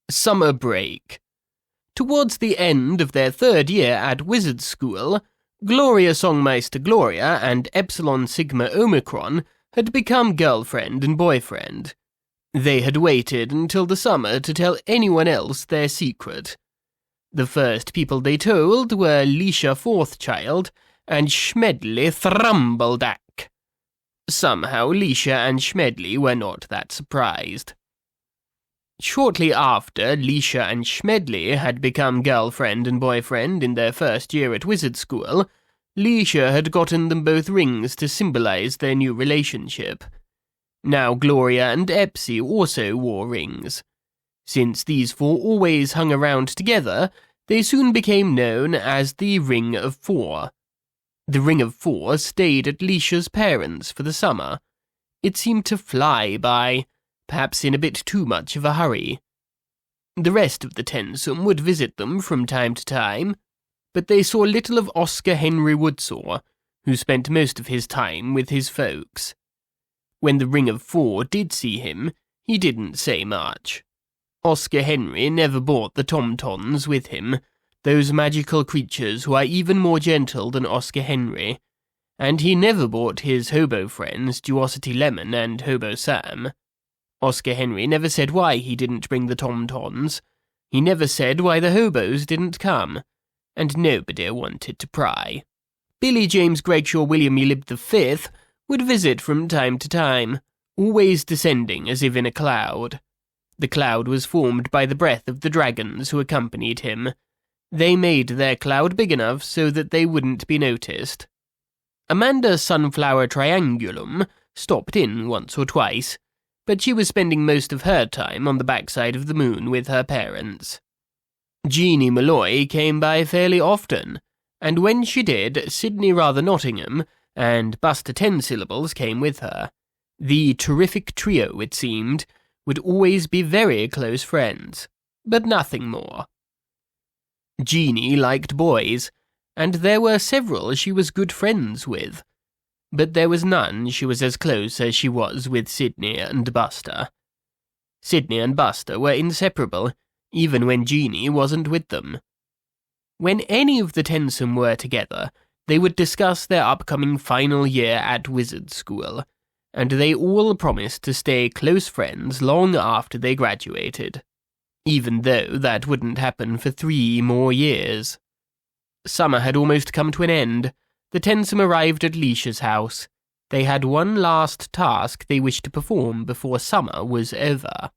Summer break. Towards the end of their third year at Wizard School, Gloria Songmeister Gloria and Epsilon Sigma Omicron had become girlfriend and boyfriend. They had waited until the summer to tell anyone else their secret. The first people they told were Leisha Fourthchild and Schmedley Thrumbledack. Somehow Leisha and Schmedley were not that surprised. Shortly after Leisha and Schmedley had become girlfriend and boyfriend in their first year at Wizard School, Leisha had gotten them both rings to symbolize their new relationship. Now Gloria and Epsi also wore rings. Since these four always hung around together, they soon became known as the Ring of Four. The Ring of Four stayed at Leisha's parents' for the summer. It seemed to fly by, perhaps in a bit too much of a hurry. The rest of the Tensome would visit them from time to time, but they saw little of Oscar Henry Woodsaw, who spent most of his time with his folks. When the Ring of Four did see him, he didn't say much. Oscar Henry never brought the Tomtons with him, those magical creatures who are even more gentle than Oscar Henry, and he never brought his hobo friends Duosity Lemon and Hobo Sam. Oscar Henry never said why he didn't bring the Tomtons. He never said why the hobos didn't come, and nobody wanted to pry. Billy James Gregshaw William Elib V would visit from time to time, always descending as if in a cloud. The cloud was formed by the breath of the dragons who accompanied him. They made their cloud big enough so that they wouldn't be noticed. Amanda Sunflower Triangulum stopped in once or twice, but she was spending most of her time on the backside of the moon with her parents. Jeannie Malloy came by fairly often, and when she did, Sydney Rather Nottingham and Buster 10 Syllables came with her. The terrific trio, it seemed, would always be very close friends, but nothing more. Jeannie liked boys, and there were several she was good friends with, but there was none she was as close as she was with Sydney and Buster. Sydney and Buster were inseparable, even when Jeannie wasn't with them. When any of the Tensome were together, they would discuss their upcoming final year at Wizard School, and they all promised to stay close friends long after they graduated, even though that wouldn't happen for 3 more years. Summer had almost come to an end. The Tensome arrived at Leisha's house. They had one last task they wished to perform before summer was over.